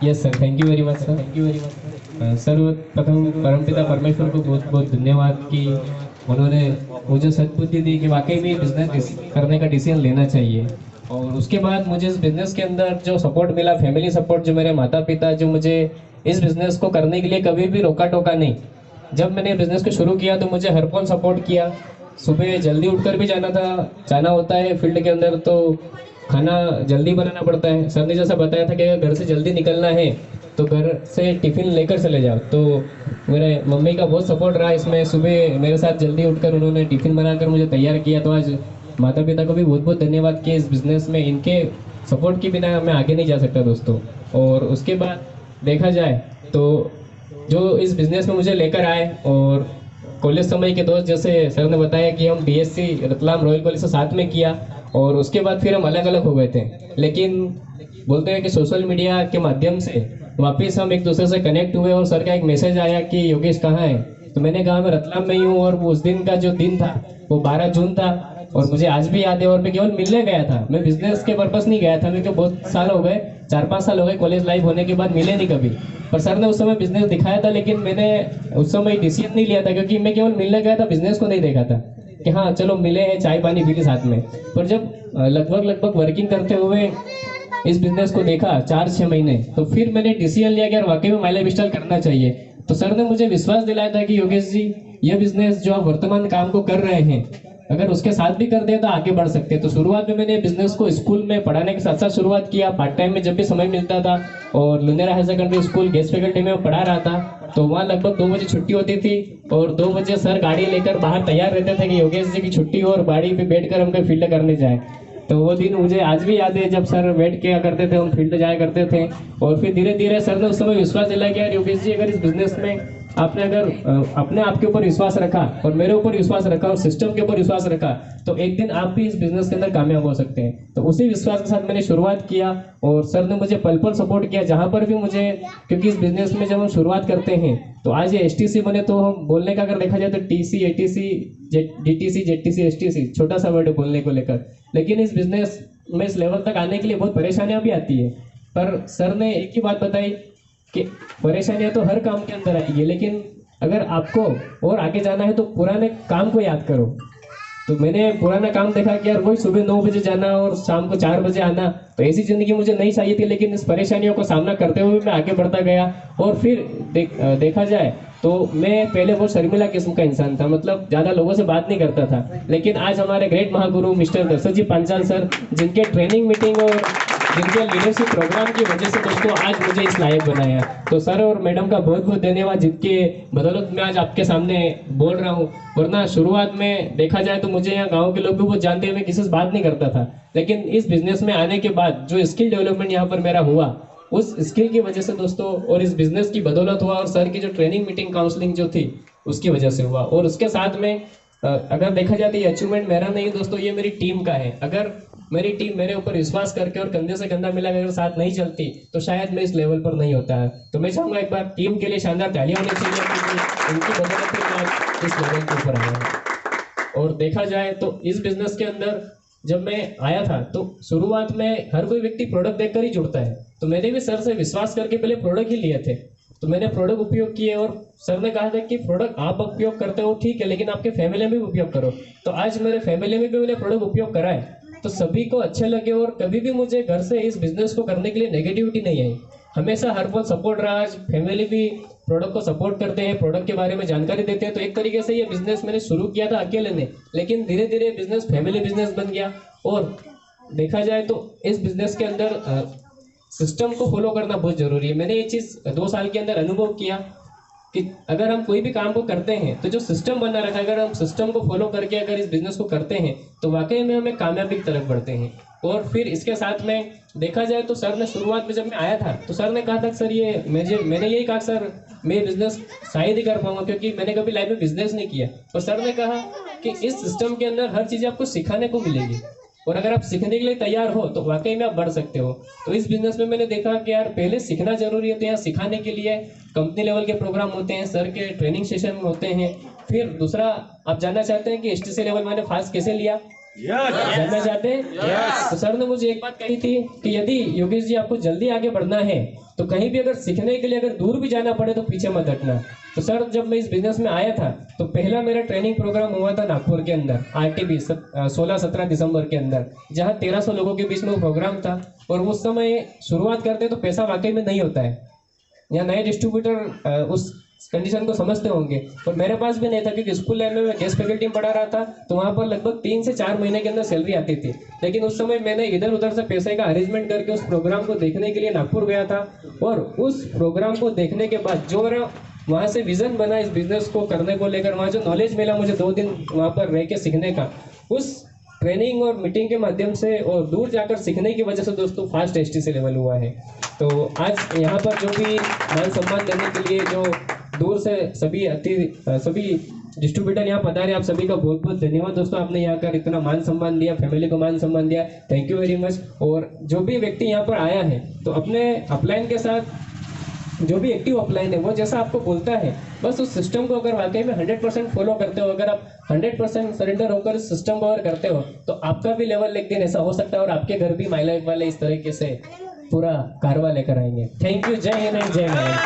Yes sir, thank you very much sir, thank you very much sir. प्रथम परमपिता परमेश्वर को बहुत बहुत धन्यवाद कि उन्होंने मुझे सद्बुद्धि दी कि वाकई में बिजनेस करने का डिसीजन लेना चाहिए। और उसके बाद मुझे इस बिजनेस के अंदर जो सपोर्ट मिला, फैमिली सपोर्ट, जो मेरे माता पिता जो मुझे इस बिजनेस को करने के लिए कभी भी रोका टोका नहीं। जब मैंने बिजनेस को शुरू किया तो मुझे हर पल सपोर्ट किया। सुबह जल्दी उठकर भी जाना होता है फील्ड के अंदर, तो खाना जल्दी बनाना पड़ता है। सर ने जैसा बताया था कि अगर घर से जल्दी निकलना है तो घर से टिफिन लेकर चले जाओ, तो मेरे मम्मी का बहुत सपोर्ट रहा इसमें। सुबह मेरे साथ जल्दी उठकर उन्होंने टिफिन बनाकर मुझे तैयार किया। तो आज माता पिता को भी बहुत बहुत धन्यवाद कि इस बिजनेस में इनके सपोर्ट के बिना मैं आगे नहीं जा सकता दोस्तों। और उसके बाद देखा जाए तो जो इस बिजनेस में मुझे लेकर आए, और कॉलेज समय के दोस्त, जैसे सर ने बताया कि हम बीएससी रतलाम रॉयल कॉलेज से साथ में किया, और उसके बाद फिर हम अलग अलग हो गए थे। लेकिन बोलते हैं कि सोशल मीडिया के माध्यम से वापस हम एक दूसरे से कनेक्ट हुए, और सर का एक मैसेज आया कि योगेश कहाँ है। तो मैंने कहा मैं रतलाम में ही हूँ। और उस दिन का जो दिन था वो 12 जून था, और मुझे आज भी याद है। और मैं केवल मिलने गया था, मैं बिजनेस के पर्पस नहीं गया था। मेरे को बहुत साल हो गए, 4-5 साल हो गए कॉलेज लाइफ होने के बाद, मिले नहीं कभी। पर सर ने उस समय बिजनेस दिखाया था, लेकिन मैंने उस समय डिसीजन नहीं लिया था, क्योंकि मैं केवल मिलने गया था, बिजनेस को नहीं देखा था कि हाँ चलो मिले हैं, चाय पानी पी ली साथ में। पर जब लगभग लगभग वर्किंग करते हुए इस बिजनेस को देखा 4-6 महीने, तो फिर मैंने डिसीजन लिया कि यार वाकई में माई लाइफ स्टाइल करना चाहिए। तो सर ने मुझे विश्वास दिलाया था कि योगेश जी, यह बिजनेस जो आप वर्तमान काम को कर रहे हैं, अगर उसके साथ भी कर दे तो आगे बढ़ सकते हैं। तो शुरुआत में मैंने बिजनेस को स्कूल में पढ़ाने के साथ साथ शुरुआत किया, पार्ट टाइम में जब भी समय मिलता था। और Lunera higher secondary school guest faculty में पढ़ा रहा था। तो वहाँ लगभग 2 बजे छुट्टी होती थी, और 2 बजे सर गाड़ी लेकर बाहर तैयार रहते थे कि योगेश जी की छुट्टी हो और गाड़ी पे बैठकर हम कहीं फील्ड करने जाए। तो वो दिन मुझे आज भी याद है, जब सर वेट किया करते थे, हम फील्ड जाया करते थे। और फिर धीरे धीरे सर ने उस समय विश्वास दिलाया कि यार योगेश जी, अगर इस बिजनेस में आपने अगर अपने आप के ऊपर विश्वास रखा, और मेरे ऊपर विश्वास रखा, और सिस्टम के ऊपर विश्वास रखा, तो एक दिन आप भी इस बिजनेस के अंदर कामयाब हो सकते हैं। तो उसी विश्वास के साथ मैंने शुरुआत किया, और सर ने मुझे पल पल सपोर्ट किया जहां पर भी मुझे। क्योंकि इस बिजनेस में जब हम शुरुआत करते हैं तो आज ये एसटीसी बने, तो हम बोलने का अगर देखा जाए तो TC, ATC, DTC, JTC, STC, छोटा सा वर्ड है बोलने को लेकर। लेकिन इस बिजनेस में इस लेवल तक आने के लिए बहुत परेशानियां भी आती है। पर सर ने एक ही बात बताई कि परेशानियां तो हर काम के अंदर आएगी, लेकिन अगर आपको और आगे जाना है तो पुराने काम को याद करो। तो मैंने पुराना काम देखा कि यार वही सुबह 9 बजे जाना और शाम को 4 बजे आना। तो ऐसी जिंदगी मुझे नहीं चाहिए थी, लेकिन इस परेशानियों को सामना करते हुए मैं आगे बढ़ता गया। और फिर देखा जाए तो मैं पहले बहुत शर्मिला किस्म का इंसान था, मतलब ज्यादा लोगों से बात नहीं करता था। लेकिन आज हमारे ग्रेट महागुरु मिस्टर दर्शन जी पांचाल सर, जिनके ट्रेनिंग मीटिंग और जिनके लीडरशिप प्रोग्राम की वजह से दोस्तों आज मुझे इस लायक बनाया। तो सर और मैडम का बहुत बहुत धन्यवाद, जिनके बदौलत मैं आज आपके सामने बोल रहा हूँ। वरना शुरुआत में देखा जाए तो मुझे यहाँ गांव के लोग भी बहुत जानते हैं, मैं किसी से बात नहीं करता था। लेकिन इस बिजनेस में आने के बाद जो स्किल डेवलपमेंट यहाँ पर मेरा हुआ, उस स्किल की वजह से दोस्तों, और इस बिजनेस की बदौलत हुआ, और सर की जो ट्रेनिंग मीटिंग काउंसलिंग जो थी उसकी वजह से हुआ। और उसके साथ में अगर देखा जाए तो ये अचीवमेंट मेरा नहीं दोस्तों, ये मेरी टीम का है। अगर मेरी टीम मेरे ऊपर विश्वास करके और कंधे से कंधा मिला के साथ नहीं चलती तो शायद मैं इस लेवल पर नहीं होता है। तो मैं चाहूंगा एक बार टीम के लिए शानदार तालियां होनी चाहिए, क्योंकि उनकी बदौलत ही मैं आज इस लेवल के ऊपर आया हूं। और देखा जाए तो इस बिजनेस के अंदर जब मैं आया था तो शुरुआत में हर कोई व्यक्ति प्रोडक्ट देखकर ही जुड़ता है। तो मैंने भी सर से विश्वास करके पहले प्रोडक्ट ही लिए थे। तो मैंने प्रोडक्ट उपयोग किए, और सर ने कहा था कि प्रोडक्ट आप उपयोग करते हो ठीक है, लेकिन आपके फैमिली में भी उपयोग करो। तो आज मेरे फैमिली में भी मैंने प्रोडक्ट उपयोग करा है, तो सभी को अच्छे लगे। और कभी भी मुझे घर से इस बिजनेस को करने के लिए नेगेटिविटी नहीं आई, हमेशा हर पल सपोर्ट रहा। आज फैमिली भी प्रोडक्ट को सपोर्ट करते हैं, प्रोडक्ट के बारे में जानकारी देते हैं। तो एक तरीके से ये बिजनेस मैंने शुरू किया था अकेले ने, लेकिन धीरे धीरे बिजनेस फैमिली बिजनेस बन गया। और देखा जाए तो इस बिजनेस के अंदर सिस्टम को फॉलो करना बहुत जरूरी है। मैंने ये चीज 2 साल के अंदर अनुभव किया कि अगर हम कोई भी काम को करते हैं तो जो सिस्टम बना रखा है, अगर हम सिस्टम को फॉलो करके अगर इस बिजनेस को करते हैं तो वाकई में हमें कामयाबी की तरफ बढ़ते हैं। और फिर इसके साथ में देखा जाए तो सर ने शुरुआत में जब मैं आया था तो सर ने कहा था सर ये मैंने यही कहा सर मैं बिजनेस शायद ही कर पाऊंगा, क्योंकि मैंने कभी लाइफ में बिजनेस नहीं किया। और सर ने कहा कि इस सिस्टम के अंदर हर चीज आपको सिखाने को मिलेगी, और अगर आप सीखने के लिए तैयार हो तो वाकई में आप बढ़ सकते हो। तो इस बिजनेस में मैंने देखा कि यार पहले सीखना जरूरी है। तो यहाँ सिखाने के लिए कंपनी लेवल के प्रोग्राम होते हैं, सर के ट्रेनिंग सेशन होते हैं। फिर दूसरा, आप जानना चाहते हैं कि एसटीसी लेवल मैंने फास्ट कैसे लिया, जानना चाहते हैं? तो सर ने मुझे एक बात कही थी कि यदि योगेश जी आपको जल्दी आगे बढ़ना है तो कहीं भी अगर सीखने के लिए अगर दूर भी जाना पड़े तो पीछे मत हटना। तो सर जब मैं इस बिजनेस में आया था तो पहला मेरा ट्रेनिंग प्रोग्राम हुआ था नागपुर के अंदर RTB 16-17 दिसंबर के अंदर, जहाँ 1300 लोगों के बीच में वो प्रोग्राम था। और उस समय शुरुआत करते तो पैसा वाकई में नहीं होता है, यहाँ नए डिस्ट्रीब्यूटर उस कंडीशन को समझते होंगे, और मेरे पास भी नहीं था क्योंकि स्कूल लाइफ में मैं गेस्ट फैकल्टी में पढ़ा रहा था, तो वहाँ पर लगभग 3 से 4 महीने के अंदर सैलरी आती थी। लेकिन उस समय मैंने इधर उधर से पैसे का अरेंजमेंट करके उस प्रोग्राम को देखने के लिए नागपुर गया था, और उस प्रोग्राम को देखने के बाद जो मेरा वहाँ से विजन बना इस बिजनेस को करने को लेकर, वहाँ जो नॉलेज मिला मुझे 2 दिन वहाँ पर रह के सीखने का, उस ट्रेनिंग और मीटिंग के माध्यम से और दूर जाकर सीखने की वजह से दोस्तों फास्ट STC लेवल हुआ है। तो आज यहाँ पर जो भी मान सम्मान देने के लिए जो दूर से सभी डिस्ट्रीब्यूटर यहाँ पधारे, आप सभी का बहुत बहुत धन्यवाद दोस्तों। आपने यहाँ कर इतना मान सम्मान दिया, फैमिली को मान सम्मान दिया, थैंक यू वेरी मच। और जो भी व्यक्ति यहाँ पर आया है तो अपने अपलाइन के साथ जो भी एक्टिव अपलाइन है वो जैसा आपको बोलता है, बस उस सिस्टम को अगर वाकई में 100% फॉलो करते हो, अगर आप 100% सरेंडर होकर इस सिस्टम को अगर करते हो तो आपका भी लेवल एक दिन ऐसा हो सकता है और आपके घर भी माई लाइफ वाले इस तरीके से पूरा कारवा लेकर आएंगे। थैंक यू, जय हिंद, जय भारत।